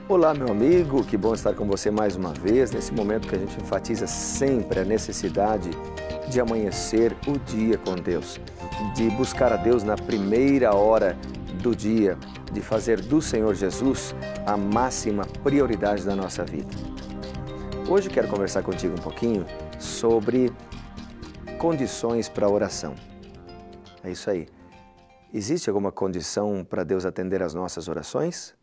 Olá, meu amigo, que bom estar com você mais uma vez, nesse momento que a gente enfatiza sempre a necessidade de amanhecer o dia com Deus, de buscar a Deus na primeira hora do dia, de fazer do Senhor Jesus a máxima prioridade da nossa vida. Hoje quero conversar contigo um pouquinho sobre condições para a oração. É isso aí. Existe alguma condição para Deus atender às nossas orações?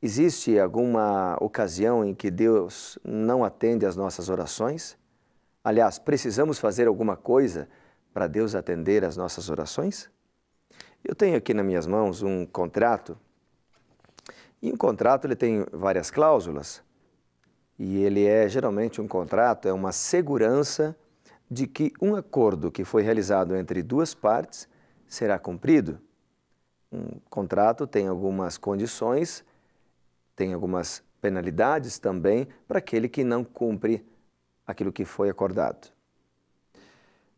Existe alguma ocasião em que Deus não atende às nossas orações? Aliás, precisamos fazer alguma coisa para Deus atender às nossas orações? Eu tenho aqui nas minhas mãos um contrato, e um contrato ele tem várias cláusulas, e ele é geralmente um contrato, é uma segurança de que um acordo que foi realizado entre duas partes será cumprido. Um contrato tem algumas condições, tem algumas penalidades também para aquele que não cumpre aquilo que foi acordado.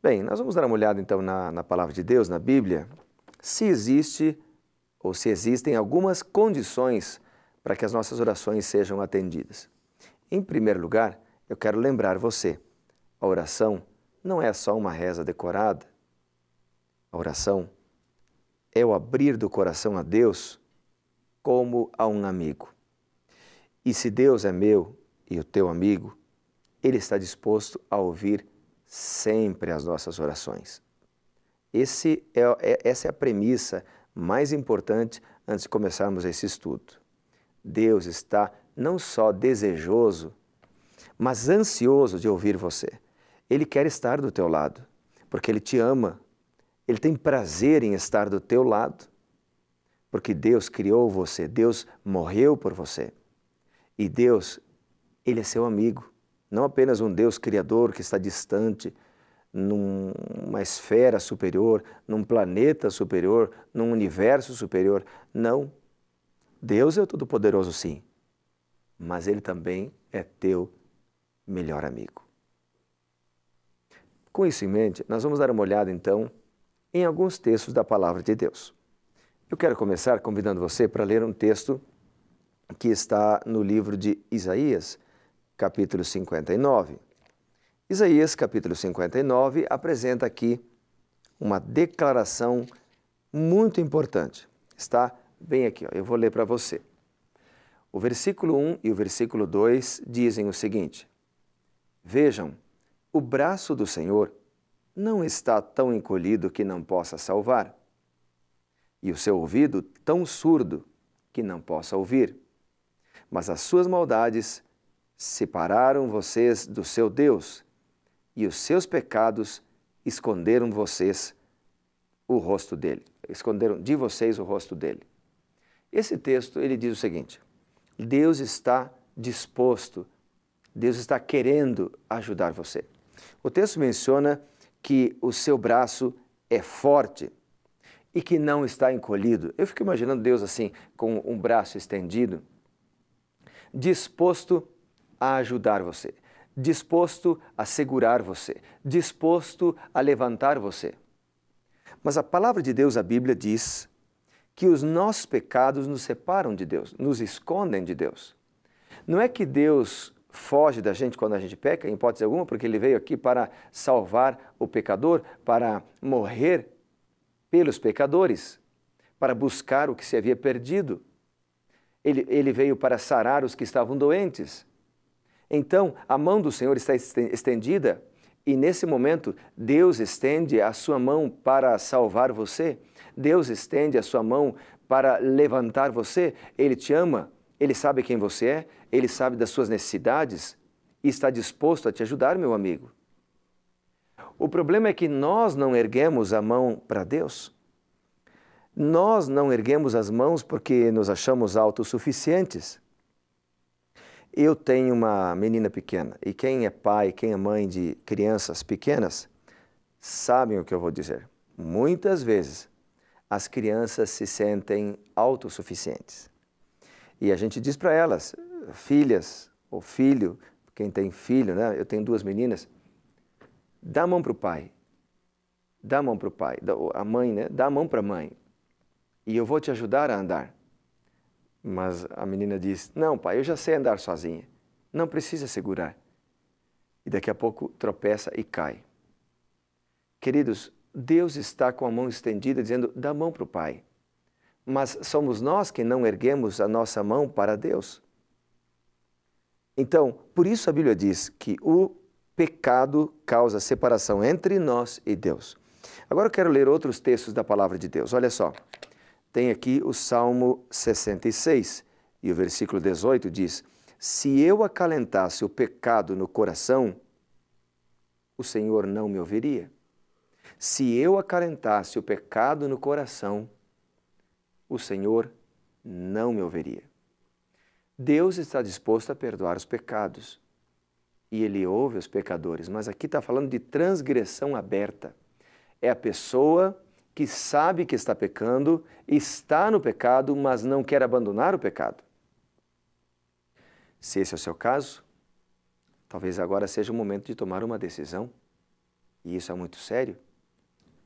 Bem, nós vamos dar uma olhada então na palavra de Deus, na Bíblia, se existe ou se existem algumas condições para que as nossas orações sejam atendidas. Em primeiro lugar, eu quero lembrar você, a oração não é só uma reza decorada. A oração é o abrir do coração a Deus como a um amigo. E se Deus é meu e o teu amigo, Ele está disposto a ouvir sempre as nossas orações. Essa é a premissa mais importante antes de começarmos esse estudo. Deus está não só desejoso, mas ansioso de ouvir você. Ele quer estar do teu lado, porque Ele te ama. Ele tem prazer em estar do teu lado, porque Deus criou você, Deus morreu por você. E Deus, Ele é seu amigo, não apenas um Deus criador que está distante, numa esfera superior, num planeta superior, num universo superior. Não. Deus é o Todo-Poderoso, sim, mas Ele também é teu melhor amigo. Com isso em mente, nós vamos dar uma olhada então em alguns textos da Palavra de Deus. Eu quero começar convidando você para ler um texto que está no livro de Isaías, capítulo 59. Isaías, capítulo 59, apresenta aqui uma declaração muito importante. Está bem aqui, ó. Eu vou ler para você. O versículo 1 e o versículo 2 dizem o seguinte: Vejam, o braço do Senhor não está tão encolhido que não possa salvar, e o seu ouvido tão surdo que não possa ouvir. Mas as suas maldades separaram vocês do seu Deus, e os seus pecados esconderam vocês o rosto dele. Esconderam de vocês o rosto dele. Esse texto, ele diz o seguinte: Deus está disposto, Deus está querendo ajudar você. O texto menciona que o seu braço é forte e que não está encolhido. Eu fico imaginando Deus assim, com um braço estendido, disposto a ajudar você, disposto a segurar você, disposto a levantar você. Mas a palavra de Deus, a Bíblia, diz que os nossos pecados nos separam de Deus, nos escondem de Deus. Não é que Deus foge da gente quando a gente peca, em hipótese alguma, porque Ele veio aqui para salvar o pecador, para morrer pelos pecadores, para buscar o que se havia perdido. Ele veio para sarar os que estavam doentes. Então, a mão do Senhor está estendida e, nesse momento, Deus estende a sua mão para salvar você. Deus estende a sua mão para levantar você. Ele te ama, Ele sabe quem você é, Ele sabe das suas necessidades e está disposto a te ajudar, meu amigo. O problema é que nós não erguemos a mão para Deus. Nós não erguemos as mãos porque nos achamos autossuficientes. Eu tenho uma menina pequena e quem é pai, quem é mãe de crianças pequenas, sabem o que eu vou dizer. Muitas vezes as crianças se sentem autossuficientes. E a gente diz para elas, filhas ou filho, quem tem filho, né? Eu tenho duas meninas, dá a mão para o pai, dá a mão para o pai, a mãe, né? Dá a mão para a mãe. E eu vou te ajudar a andar. Mas a menina diz, não pai, eu já sei andar sozinha, não precisa segurar. E daqui a pouco tropeça e cai. Queridos, Deus está com a mão estendida dizendo, dá a mão para o pai. Mas somos nós que não erguemos a nossa mão para Deus. Então, por isso a Bíblia diz que o pecado causa separação entre nós e Deus. Agora eu quero ler outros textos da palavra de Deus. Olha só, tem aqui o Salmo 66 e o versículo 18 diz, se eu acalentasse o pecado no coração, o Senhor não me ouviria. Se eu acalentasse o pecado no coração, o Senhor não me ouviria. Deus está disposto a perdoar os pecados e Ele ouve os pecadores, mas aqui está falando de transgressão aberta. É a pessoa que sabe que está pecando, está no pecado, mas não quer abandonar o pecado. Se esse é o seu caso, talvez agora seja o momento de tomar uma decisão, e isso é muito sério.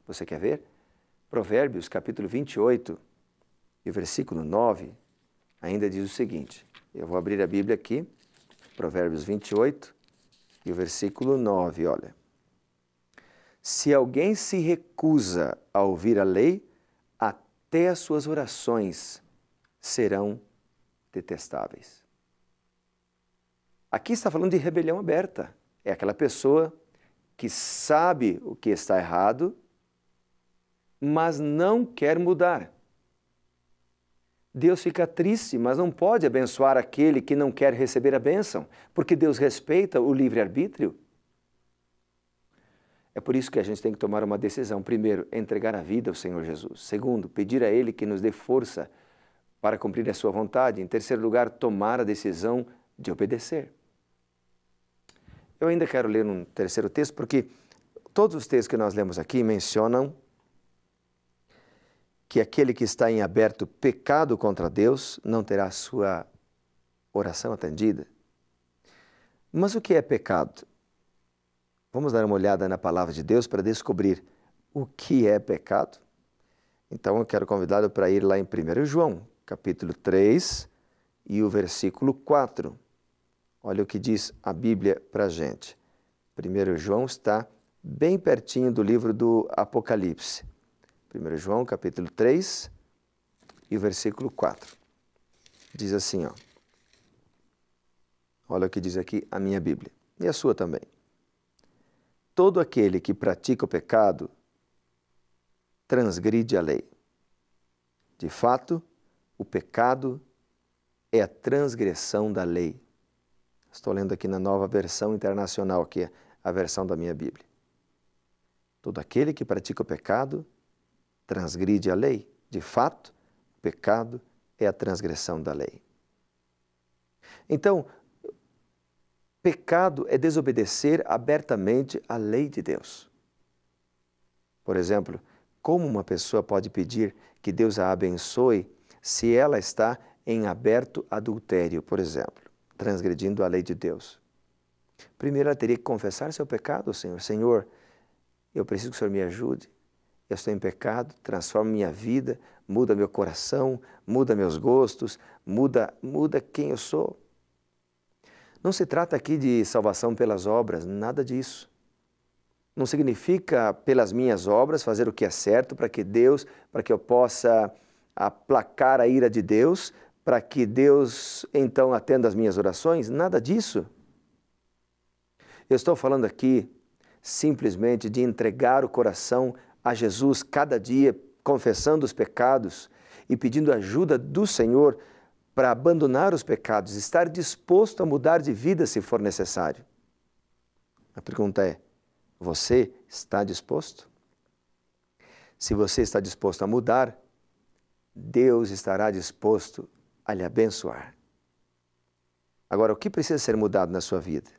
Você quer ver? Provérbios capítulo 28 e o versículo 9 ainda diz o seguinte, eu vou abrir a Bíblia aqui, Provérbios 28 e o versículo 9, olha. Se alguém se recusa a ouvir a lei, até as suas orações serão detestáveis. Aqui está falando de rebelião aberta. É aquela pessoa que sabe o que está errado, mas não quer mudar. Deus fica triste, mas não pode abençoar aquele que não quer receber a bênção, porque Deus respeita o livre-arbítrio. É por isso que a gente tem que tomar uma decisão. Primeiro, entregar a vida ao Senhor Jesus. Segundo, pedir a Ele que nos dê força para cumprir a sua vontade. Em terceiro lugar, tomar a decisão de obedecer. Eu ainda quero ler um terceiro texto, porque todos os textos que nós lemos aqui mencionam que aquele que está em aberto pecado contra Deus não terá sua oração atendida. Mas o que é pecado? Vamos dar uma olhada na palavra de Deus para descobrir o que é pecado? Então eu quero convidá-lo para ir lá em 1 João, capítulo 3 e o versículo 4. Olha o que diz a Bíblia para a gente. 1 João está bem pertinho do livro do Apocalipse. 1 João, capítulo 3 e o versículo 4. Diz assim, ó. Olha o que diz aqui a minha Bíblia e a sua também. Todo aquele que pratica o pecado transgride a lei. De fato, o pecado é a transgressão da lei. Estou lendo aqui na Nova Versão Internacional, que é a versão da minha Bíblia. Todo aquele que pratica o pecado transgride a lei. De fato, o pecado é a transgressão da lei. Então, pecado é desobedecer abertamente a lei de Deus. Por exemplo, como uma pessoa pode pedir que Deus a abençoe se ela está em aberto adultério, por exemplo, transgredindo a lei de Deus? Primeiro, ela teria que confessar seu pecado ao Senhor. Senhor, eu preciso que o Senhor me ajude. Eu estou em pecado, transforma minha vida, muda meu coração, muda meus gostos, muda quem eu sou. Não se trata aqui de salvação pelas obras, nada disso. Não significa pelas minhas obras fazer o que é certo para que eu possa aplacar a ira de Deus, para que Deus então atenda as minhas orações, nada disso. Eu estou falando aqui simplesmente de entregar o coração a Jesus cada dia, confessando os pecados e pedindo ajuda do Senhor para abandonar os pecados, estar disposto a mudar de vida se for necessário. A pergunta é, você está disposto? Se você está disposto a mudar, Deus estará disposto a lhe abençoar. Agora, o que precisa ser mudado na sua vida?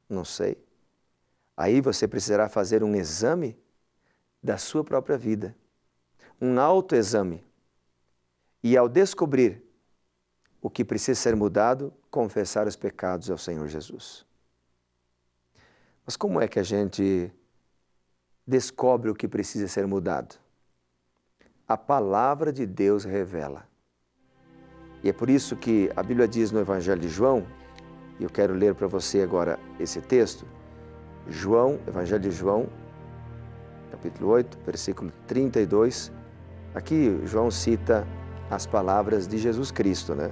Não sei. Aí você precisará fazer um exame da sua própria vida, um autoexame. E ao descobrir o que precisa ser mudado, confessar os pecados ao Senhor Jesus. Mas como é que a gente descobre o que precisa ser mudado? A palavra de Deus revela. E é por isso que a Bíblia diz no Evangelho de João, e eu quero ler para você agora esse texto, Evangelho de João, capítulo 8, versículo 32. Aqui João cita as palavras de Jesus Cristo, né?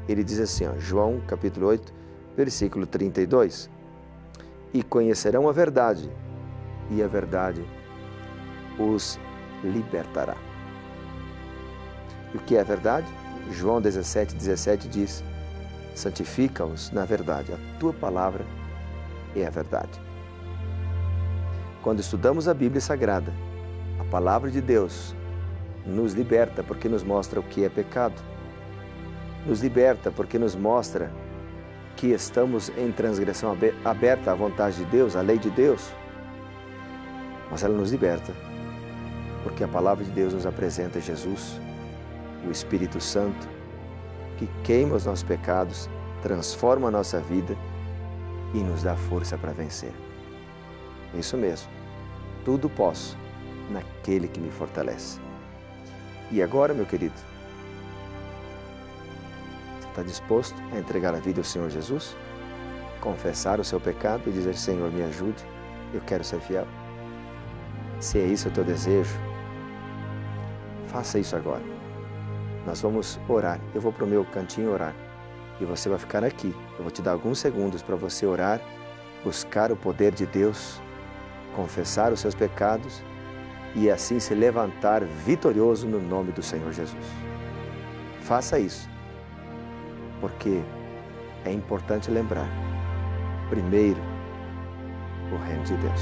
Ele diz assim, ó, João, capítulo 8, versículo 32. E conhecerão a verdade, e a verdade os libertará. E o que é a verdade? João 17 diz, santifica-os na verdade, a tua palavra é a verdade. Quando estudamos a Bíblia Sagrada, a palavra de Deus nos liberta porque nos mostra o que é pecado. Nos liberta porque nos mostra que estamos em transgressão aberta à vontade de Deus, à lei de Deus. Mas ela nos liberta porque a palavra de Deus nos apresenta Jesus, o Espírito Santo, que queima os nossos pecados, transforma a nossa vida e nos dá força para vencer. Isso mesmo, tudo posso naquele que me fortalece. E agora, meu querido, você está disposto a entregar a vida ao Senhor Jesus? Confessar o seu pecado e dizer, Senhor, me ajude, eu quero ser fiel? Se é isso o teu desejo, faça isso agora. Nós vamos orar, eu vou para o meu cantinho orar e você vai ficar aqui. Eu vou te dar alguns segundos para você orar, buscar o poder de Deus, confessar os seus pecados e assim se levantar vitorioso no nome do Senhor Jesus. Faça isso, porque é importante lembrar, primeiro, o reino de Deus.